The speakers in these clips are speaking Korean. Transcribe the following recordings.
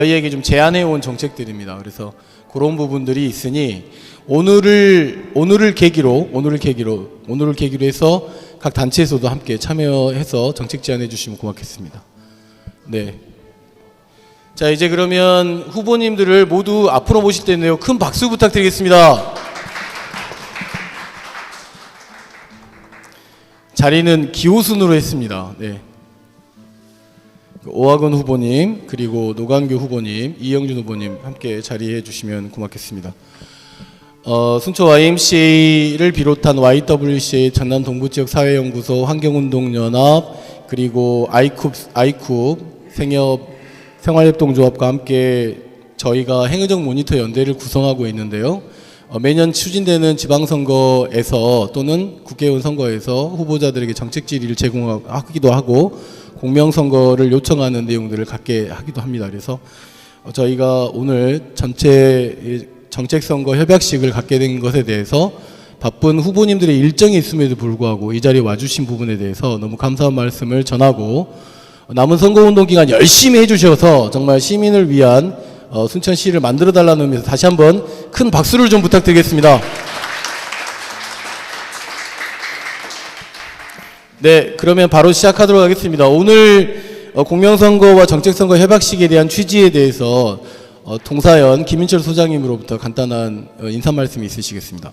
저희에게 좀 제안해 온 정책들입니다. 그래서 그런 부분들이 있으니 오늘을 계기로 해서 각 단체에서도 함께 참여해서 정책 제안해 주시면 고맙겠습니다. 네. 자, 이제 그러면 후보님들을 모두 앞으로 모실 텐데요. 큰 박수 부탁드리겠습니다. 자리는 기호순으로 했습니다. 네. 오학원 후보님, 그리고 노광규 후보님, 이영준 후보님 함께 자리해 주시면 고맙겠습니다. 순천 YMCA를 비롯한 YWCA 전남 동부지역 사회연구소, 환경운동연합, 그리고 아이쿱 생활협동조합과 함께 저희가 행정적 모니터 연대를 구성하고 있는데요. 매년 추진되는 지방선거에서 또는 국회의원 선거에서 후보자들에게 정책 질의를 제공하기도 하고 공명선거를 요청하는 내용들을 갖게 하기도 합니다. 그래서 저희가 오늘 전체 정책선거 협약식을 갖게 된 것에 대해서 바쁜 후보님들의 일정이 있음에도 불구하고 이 자리에 와주신 부분에 대해서 너무 감사한 말씀을 전하고, 남은 선거운동 기간 열심히 해주셔서 정말 시민을 위한 순천시를 만들어달라는 의미에서 다시 한번 큰 박수를 좀 부탁드리겠습니다. 네, 그러면 바로 시작하도록 하겠습니다. 오늘 공명선거와 정책선거 협약식에 대한 취지에 대해서 동사연 김인철 소장님으로부터 간단한 인사 말씀이 있으시겠습니다.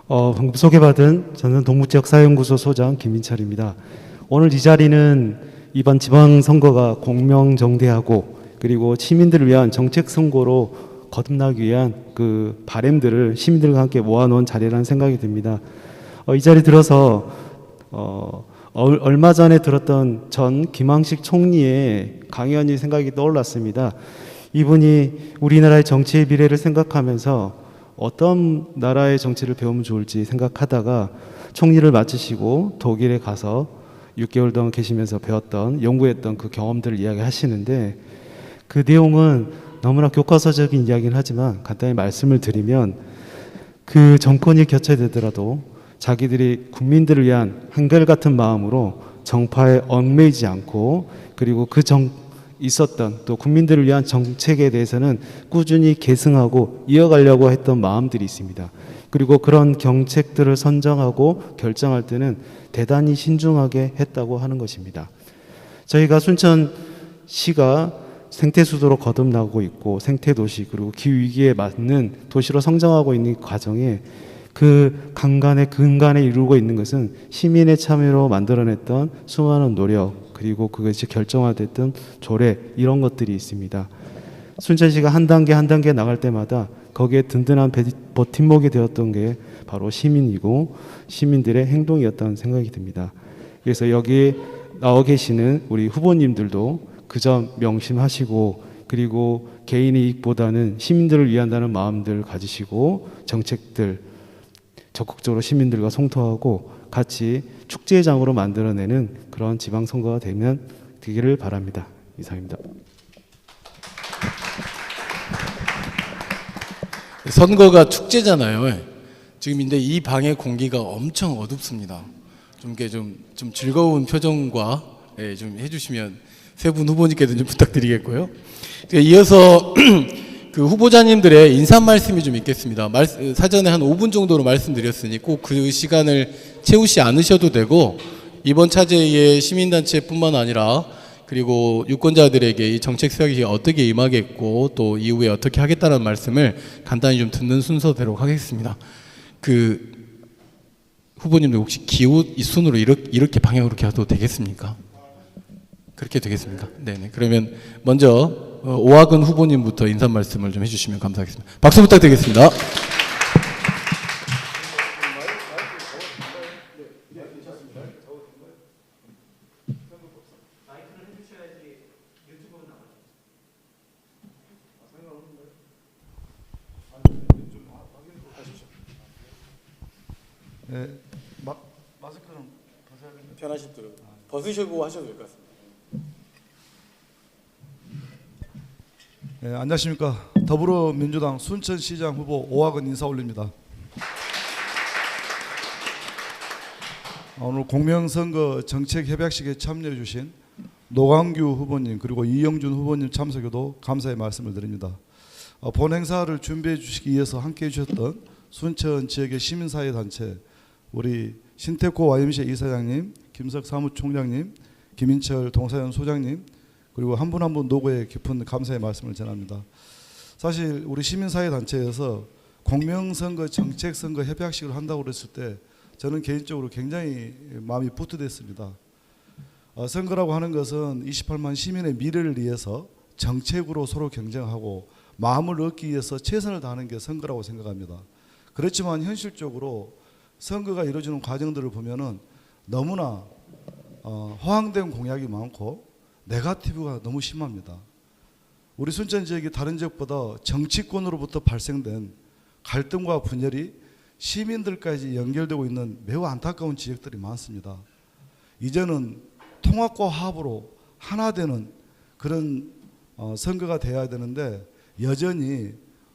방금 소개받은 저는 동부지역 사회연구소 소장 김민철입니다. 오늘 이 자리는 이번 지방선거가 공명정대하고 그리고 시민들을 위한 정책선거로 거듭나기 위한 그 바램들을 시민들과 함께 모아놓은 자리라는 생각이 듭니다. 이 자리 들어서 얼마 전에 들었던 전 김황식 총리의 강연이 생각이 떠올랐습니다. 이분이 우리나라의 정치의 미래를 생각하면서 어떤 나라의 정치를 배우면 좋을지 생각하다가 총리를 마치시고 독일에 가서 6개월 동안 계시면서 배웠던, 연구했던 그 경험들을 이야기하시는데, 그 내용은 너무나 교과서적인 이야기는 하지만 간단히 말씀을 드리면, 그 정권이 교체되더라도 자기들이 국민들을 위한 한결같은 마음으로 정파에 얽매이지 않고, 그리고 있었던 또 국민들을 위한 정책에 대해서는 꾸준히 계승하고 이어가려고 했던 마음들이 있습니다. 그리고 그런 정책들을 선정하고 결정할 때는 대단히 신중하게 했다고 하는 것입니다. 저희가 순천시가 생태수도로 거듭나고 있고 생태도시 그리고 기후위기에 맞는 도시로 성장하고 있는 과정에 그 근간에 이루고 있는 것은 시민의 참여로 만들어냈던 수많은 노력, 그리고 그것이 결정화됐던 조례, 이런 것들이 있습니다. 순천시가 한 단계 나갈 때마다 거기에 든든한 버팀목이 되었던 게 바로 시민이고 시민들의 행동이었다는 생각이 듭니다. 그래서 여기 나와 계시는 우리 후보님들도 그 점 명심하시고, 그리고 개인의 이익보다는 시민들을 위한다는 마음들 가지시고 정책들 적극적으로 시민들과 성토하고 같이 축제장으로 만들어내는 그런 지방선거가 되기를 바랍니다. 이상입니다. 선거가 축제잖아요. 지금 근데 이 방의 공기가 엄청 어둡습니다. 좀 즐거운 표정과 좀 해주시면 세 분 후보님께도 좀 부탁드리겠고요. 이어서 그 후보자님들의 인사 말씀이 좀 있겠습니다. 사전에 한 5분 정도로 말씀드렸으니 꼭 그 시간을 채우지 않으셔도 되고, 이번 차제의 시민단체뿐만 아니라 그리고 유권자들에게 이 정책 수락이 어떻게 임하겠고 또 이후에 어떻게 하겠다는 말씀을 간단히 좀 듣는 순서대로 하겠습니다. 그 후보님들 혹시 기호 이 순으로 이렇게 방향으로 가도 되겠습니까? 그렇게 되겠습니까? 네네. 그러면 먼저 오학은 후보님부터 인사 말씀을 좀 해주시면 감사하겠습니다. 박수 부탁드리겠습니다. 네, 마스크는 벗어야겠네요. 편하시도록 벗으시고 하셔도 될 것 같습니다. 안녕하십니까. 더불어민주당 순천시장 후보 오학은 인사 올립니다. 오늘 공명선거 정책협약식에 참여해 주신 노광규 후보님 그리고 이영준 후보님 참석에도 감사의 말씀을 드립니다. 본 행사를 준비해 주시기 위해서 함께해 주셨던 순천 지역의 시민사회단체 우리 신태코 YMCA 이사장님, 김석 사무총장님, 김인철 동사연 소장님 그리고 한 분 한 분 노고에 깊은 감사의 말씀을 전합니다. 사실 우리 시민사회단체에서 공명선거 정책선거 협약식을 한다고 그랬을 때 저는 개인적으로 굉장히 마음이 뿌듯했습니다. 선거라고 하는 것은 28만 시민의 미래를 위해서 정책으로 서로 경쟁하고 마음을 얻기 위해서 최선을 다하는 게 선거라고 생각합니다. 그렇지만 현실적으로 선거가 이루어지는 과정들을 보면은 너무나 허황된 공약이 많고 네거티브가 너무 심합니다. 우리 순천 지역이 다른 지역보다 정치권으로부터 발생된 갈등과 분열이 시민들까지 연결되고 있는 매우 안타까운 지역들이 많습니다. 이제는 통합과 화합으로 하나 되는 그런 선거가 돼야 되는데 여전히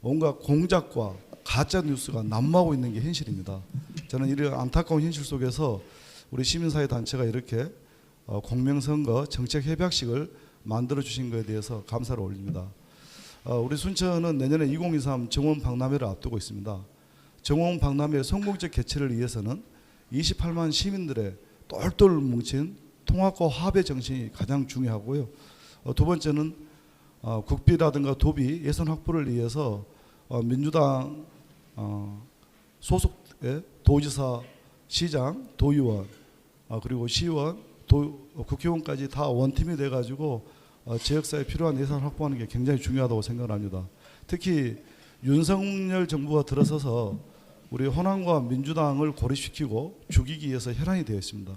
온갖 공작과 가짜 뉴스가 난무하고 있는 게 현실입니다. 저는 이런 안타까운 현실 속에서 우리 시민사회 단체가 이렇게 공명선거 정책협약식을 만들어 주신 것에 대해서 감사를 올립니다. 우리 순천은 내년에 2023 정원 박람회를 앞두고 있습니다. 정원 박람회 성공적 개최를 위해서는 28만 시민들의 똘똘 뭉친 통합과 화합의 정신이 가장 중요하고요. 두 번째는 국비라든가 도비 예산 확보를 위해서 민주당 소속의 도지사, 시장, 도의원 그리고 시의원, 국회의원까지 다 원팀이 돼가지고 지역사회에 필요한 예산을 확보하는 게 굉장히 중요하다고 생각합니다. 특히 윤석열 정부가 들어서서 우리 호남과 민주당을 고립시키고 죽이기 위해서 혈안이 되어 있습니다.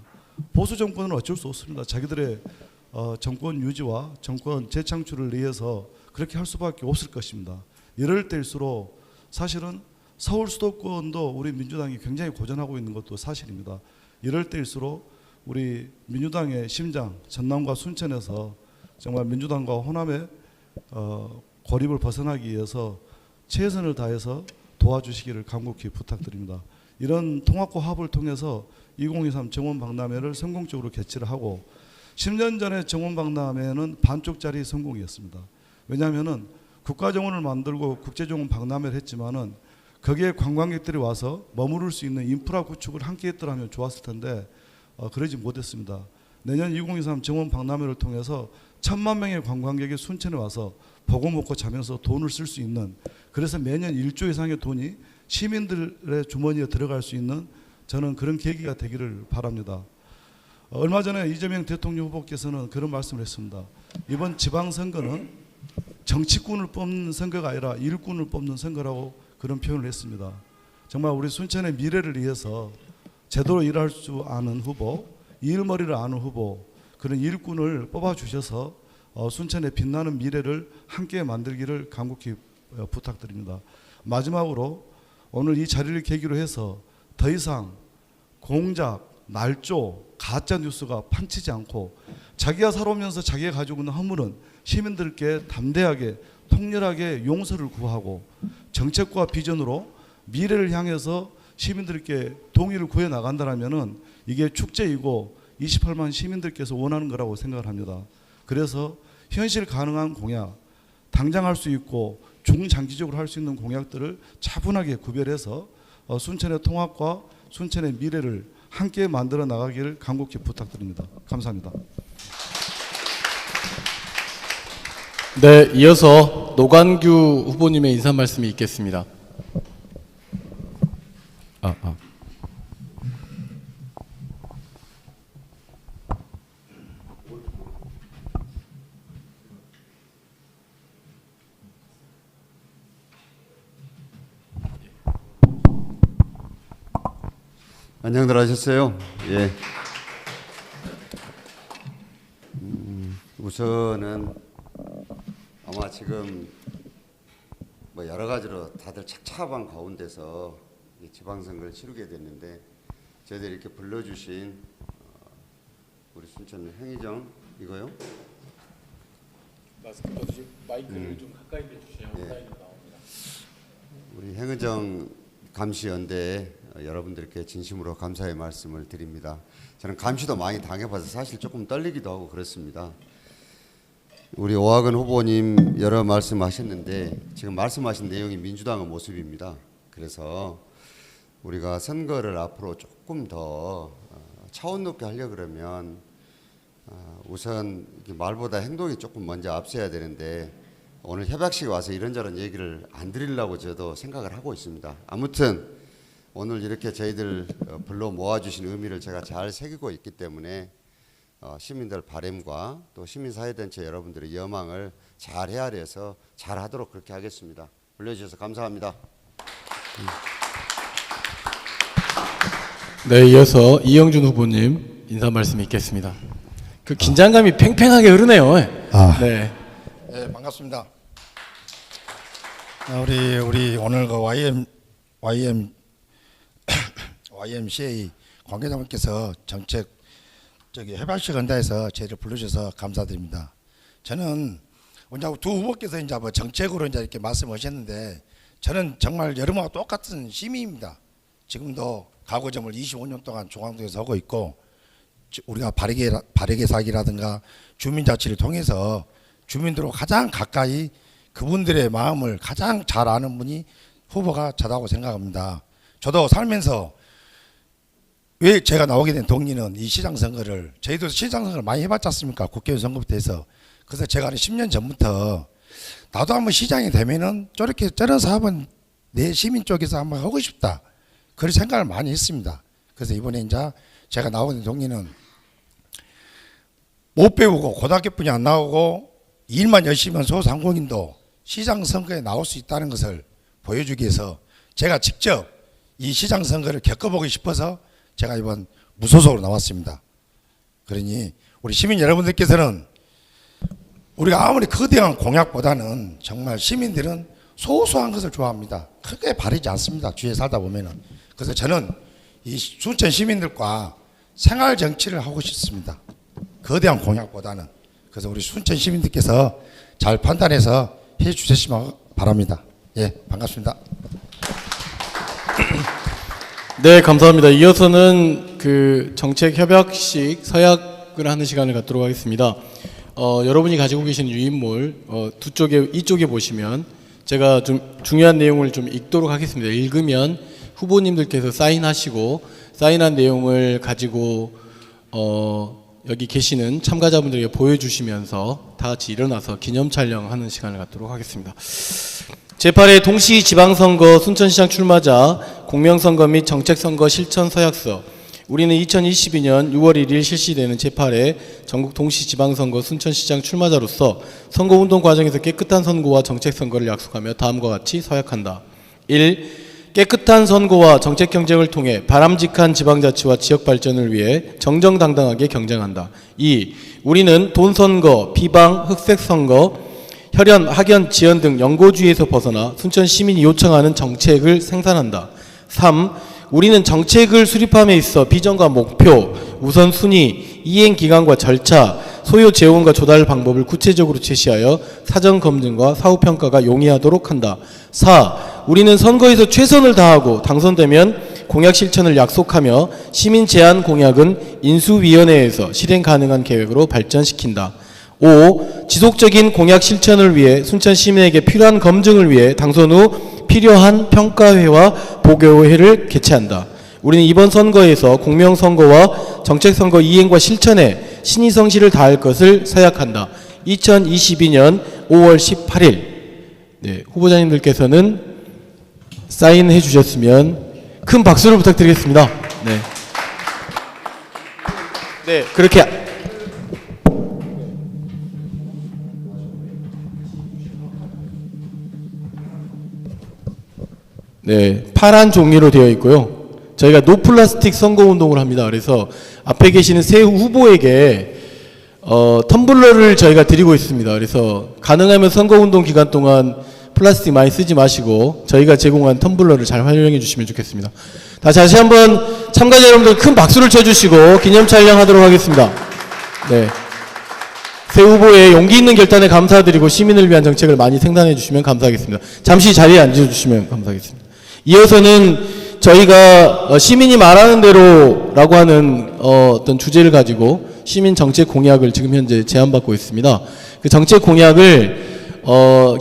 보수 정권은 어쩔 수 없습니다. 자기들의 정권 유지와 정권 재창출을 위해서 그렇게 할 수밖에 없을 것입니다. 이럴 때일수록 사실은 서울 수도권도 우리 민주당이 굉장히 고전하고 있는 것도 사실입니다. 이럴 때일수록 우리 민주당의 심장 전남과 순천에서 정말 민주당과 호남의 고립을 벗어나기 위해서 최선을 다해서 도와주시기를 간곡히 부탁드립니다. 이런 통합과 화합을 통해서 2023 정원박람회를 성공적으로 개최를 하고 10년 전에 정원박람회는 반쪽짜리 성공이었습니다. 왜냐하면 국가정원을 만들고 국제정원박람회를 했지만은 거기에 관광객들이 와서 머무를 수 있는 인프라 구축을 함께 했더라면 좋았을 텐데 그러지 못했습니다. 내년 2023 정원박람회를 통해서 1,000만 명의 관광객이 순천에 와서 보고 먹고 자면서 돈을 쓸 수 있는 그래서 매년 1조 이상의 돈이 시민들의 주머니에 들어갈 수 있는 저는 그런 계기가 되기를 바랍니다. 얼마 전에 이재명 대통령 후보께서는 그런 말씀을 했습니다. 이번 지방선거는 정치꾼을 뽑는 선거가 아니라 일꾼을 뽑는 선거라고 그런 표현을 했습니다. 정말 우리 순천의 미래를 위해서 제대로 일할 줄 아는 후보, 일머리를 아는 후보, 그런 일꾼을 뽑아주셔서 순천의 빛나는 미래를 함께 만들기를 간곡히 부탁드립니다. 마지막으로 오늘 이 자리를 계기로 해서 더 이상 공작, 날조, 가짜 뉴스가 판치지 않고 자기가 살아오면서 자기가 가지고 있는 허물은 시민들께 담대하게 통렬하게 용서를 구하고 정책과 비전으로 미래를 향해서 시민들께 동의를 구해 나간다라면은 이게 축제이고 28만 시민들께서 원하는 거라고 생각을 합니다. 그래서 현실 가능한 공약, 당장 할 수 있고 중장기적으로 할 수 있는 공약들을 차분하게 구별해서 순천의 통합과 순천의 미래를 함께 만들어 나가기를 간곡히 부탁드립니다. 감사합니다. 네, 이어서 노관규 후보님의 인사 말씀이 있겠습니다. 안녕들 하셨어요? 예. 우선은 아마 지금 뭐 여러 가지로 다들 착잡한 가운데서 지방선거를 치르게 됐는데 저희들 이렇게 불러주신 우리 순천 행의정 이거요? 마이크를 좀 가까이 대주셔야 온라인으로 나옵니다. 우리 행은정 감시연대에 여러분들께 진심으로 감사의 말씀을 드립니다. 저는 감시도 많이 당해봐서 사실 조금 떨리기도 하고 그렇습니다. 우리 오학원 후보님 여러 말씀하셨는데 지금 말씀하신 내용이 민주당의 모습입니다. 그래서 우리가 선거를 앞으로 조금 더 차원 높게 하려고 그러면 우선 말보다 행동이 조금 먼저 앞서야 되는데 오늘 협약식에 와서 이런저런 얘기를 안 드리려고 저도 생각을 하고 있습니다. 아무튼 오늘 이렇게 저희들 불러 모아주신 의미를 제가 잘 새기고 있기 때문에 시민들 바람과 또 시민사회단체 여러분들의 여망을 잘 헤아려서 잘 하도록 그렇게 하겠습니다. 불러주셔서 감사합니다. 네, 이어서 이영준 후보님 인사 말씀 있겠습니다. 그 긴장감이 팽팽하게 흐르네요. 네. 네, 반갑습니다. 우리 오늘 그 YMCA 관계자분께서 정책 협약식 한다해서 저희를 불러주셔서 감사드립니다. 저는 이제 두 후보께서 이제 뭐 정책으로 이제 이렇게 말씀하셨는데 저는 정말 여러분과 똑같은 시민입니다. 지금도 가구점을 25년 동안 중앙동에서 하고 있고 우리가 바르게 살기라든가 주민자치를 통해서 주민들과 가장 가까이 그분들의 마음을 가장 잘 아는 분이 후보가 저다고 생각합니다. 저도 살면서 왜 제가 나오게 된 동기는 이 시장 선거를 저희도 시장 선거를 많이 해봤지 않습니까? 국회의원 선거부터 해서. 그래서 제가 한 10년 전부터 나도 한번 시장이 되면은 저런 사업은 내 시민 쪽에서 한번 하고 싶다. 그런 생각을 많이 했습니다. 그래서 이번에 이제 제가 나오게 된 동기는 못 배우고 고등학교뿐이 안 나오고 일만 열심히 한 소상공인도 시장 선거에 나올 수 있다는 것을 보여주기 위해서 제가 직접 이 시장 선거를 겪어보고 싶어서 제가 이번 무소속으로 나왔습니다. 그러니 우리 시민 여러분들께서는 우리가 아무리 거대한 공약보다는 정말 시민들은 소소한 것을 좋아합니다. 크게 바르지 않습니다. 주위에 살다 보면은. 그래서 저는 이 순천 시민들과 생활 정치를 하고 싶습니다. 거대한 공약보다는. 그래서 우리 순천 시민들께서 잘 판단해서 해 주셨으면 바랍니다. 예, 반갑습니다. 네, 감사합니다. 이어서는 그 정책 협약식 서약을 하는 시간을 갖도록 하겠습니다. 여러분이 가지고 계신 유인물 이쪽에 보시면 제가 좀 중요한 내용을 좀 읽도록 하겠습니다. 읽으면 후보님들께서 사인하시고 사인한 내용을 가지고 여기 계시는 참가자분들에게 보여주시면서 다 같이 일어나서 기념 촬영하는 시간을 갖도록 하겠습니다. 제8회 동시지방선거 순천시장 출마자 공명선거 및 정책선거 실천 서약서. 우리는 2022년 6월 1일 실시되는 제8회 전국 동시지방선거 순천시장 출마자로서 선거운동 과정에서 깨끗한 선거와 정책선거를 약속하며 다음과 같이 서약한다. 1. 깨끗한 선거와 정책 경쟁을 통해 바람직한 지방자치와 지역발전을 위해 정정당당하게 경쟁한다. 2. 우리는 돈선거, 비방, 흑색선거, 혈연, 학연, 지연 등 연고주의에서 벗어나 순천 시민이 요청하는 정책을 생산한다. 3. 우리는 정책을 수립함에 있어 비전과 목표, 우선순위, 이행기간과 절차, 소요 재원과 조달 방법을 구체적으로 제시하여 사전검증과 사후평가가 용이하도록 한다. 4. 우리는 선거에서 최선을 다하고 당선되면 공약 실천을 약속하며 시민 제안 공약은 인수위원회에서 실행 가능한 계획으로 발전시킨다. 5. 지속적인 공약 실천을 위해 순천 시민에게 필요한 검증을 위해 당선 후 필요한 평가회와 보고회를 개최한다. 우리는 이번 선거에서 공명선거와 정책선거 이행과 실천에 신의 성실을 다할 것을 서약한다. 2022년 5월 18일 네, 후보자님들께서는 사인해 주셨으면 큰 박수를 부탁드리겠습니다. 네, 네 그렇게 네, 파란 종이로 되어 있고요. 저희가 노플라스틱 선거운동을 합니다. 그래서 앞에 계시는 세 후보에게 텀블러를 저희가 드리고 있습니다. 그래서 가능하면 선거운동 기간 동안 플라스틱 많이 쓰지 마시고 저희가 제공한 텀블러를 잘 활용해 주시면 좋겠습니다. 다시 한번 참가자 여러분들 큰 박수를 쳐주시고 기념 촬영하도록 하겠습니다. 네, 새 후보의 용기 있는 결단에 감사드리고 시민을 위한 정책을 많이 생산해 주시면 감사하겠습니다. 잠시 자리에 앉아주시면 감사하겠습니다. 이어서는 저희가 시민이 말하는 대로라고 하는 어떤 주제를 가지고 시민 정책 공약을 지금 현재 제안받고 있습니다. 그 정책 공약을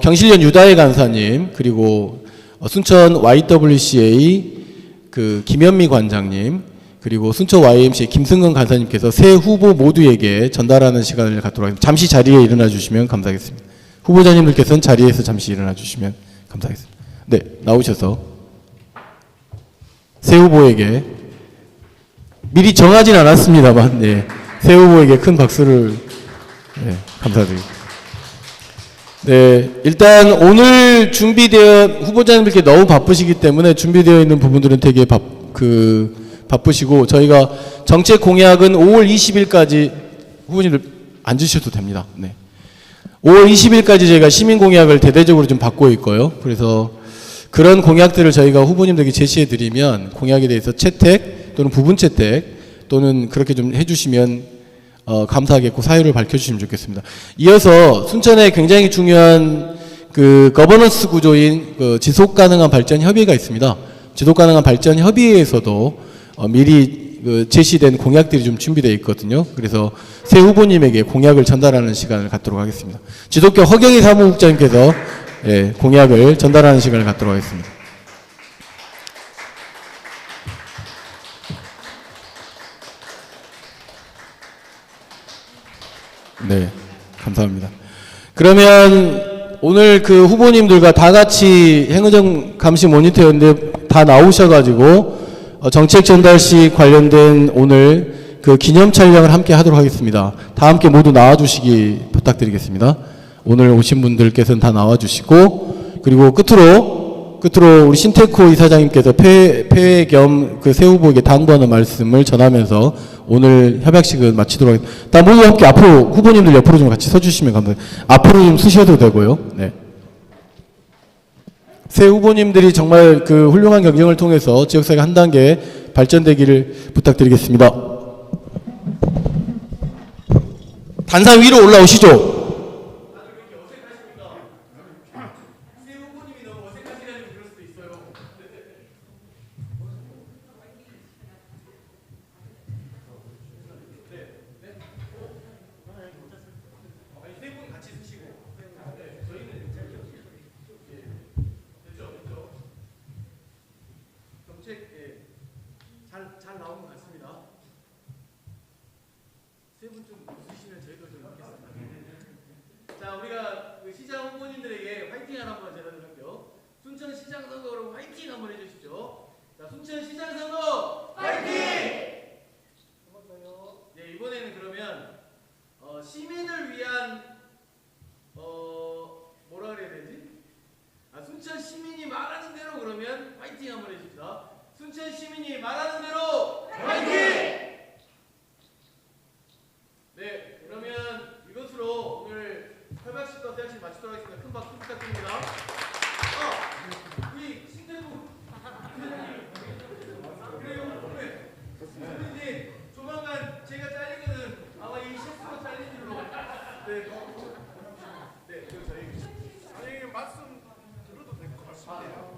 경실련 유다혜 간사님 그리고 순천 YWCA 그 김현미 관장님 그리고 순천 YMCA 김승근 간사님께서 세 후보 모두에게 전달하는 시간을 갖도록 하겠습니다. 잠시 자리에 일어나 주시면 감사하겠습니다. 후보자님들께서는 자리에서 잠시 일어나 주시면 감사하겠습니다. 네, 나오셔서 새 후보에게 미리 정하진 않았습니다만 네, 새 후보에게 큰 박수를 네, 감사드립니다. 네, 일단 오늘 준비되어 후보자님들께 너무 바쁘시기 때문에 준비되어 있는 부분들은 되게 바쁘시고 저희가 정책 공약은 5월 20일까지 후보님들 앉으셔도 됩니다. 네. 5월 20일까지 저희가 시민 공약을 대대적으로 좀 받고 있고요. 그래서 그런 공약들을 저희가 후보님들에게 제시해 드리면 공약에 대해서 채택 또는 부분 채택 또는 그렇게 좀 해주시면 감사하겠고 사유를 밝혀주시면 좋겠습니다. 이어서 순천에 굉장히 중요한 그 거버넌스 구조인 그 지속 가능한 발전 협의회가 있습니다. 지속 가능한 발전 협의회에서도 미리 그 제시된 공약들이 좀 준비되어 있거든요. 그래서 새 후보님에게 공약을 전달하는 시간을 갖도록 하겠습니다. 지도교 허경희 사무국장님께서 예, 공약을 전달하는 시간을 갖도록 하겠습니다. 네, 감사합니다. 그러면 오늘 그 후보님들과 다 같이 행의정 감시 모니터였는데 다 나오셔가지고 정책 전달 시 관련된 오늘 그 기념 촬영을 함께 하도록 하겠습니다. 다 함께 모두 나와주시기 부탁드리겠습니다. 오늘 오신 분들께서는 다 나와주시고 그리고 끝으로 우리 신태코 이사장님께서 폐회 겸 그 새 후보에게 당부하는 말씀을 전하면서 오늘 협약식은 마치도록 하겠습니다. 다 모두 함께 앞으로 후보님들 옆으로 좀 같이 서주시면 감사합니다. 앞으로 좀 쓰셔도 되고요. 네. 새 후보님들이 정말 그 훌륭한 경쟁을 통해서 지역사회가 한 단계 발전되기를 부탁드리겠습니다. 단상 위로 올라오시죠. 잘 나온 것 같습니다. 세 분 좀 웃으시면 저희도 좀 웃겠습니다. 자, 우리가 그 시장 후보님들에게 화이팅을 한번 전해드릴게요. 순천 시장 선거로 화이팅 한번 해주십시오. 자, 순천 시장 선거 화이팅! 한번 더요. 네, 이번에는 그러면 시민을 위한 뭐라 그래야 되지? 순천 시민이 말하는 대로 그러면 화이팅 한번 해줍시다. 순천 시민이 말하는 대로 화이팅! 네, 그러면 이것으로 오늘 협약식과 대학식 마치도록 하겠습니다. 큰 박수 부탁드립니다. 우리 신태구 그래요. 조만간 제가 잘리거든 아마 이 실수로 잘린 줄로. 네, 그리고 저희 선생님 말씀 들어도 될 것 같습니다.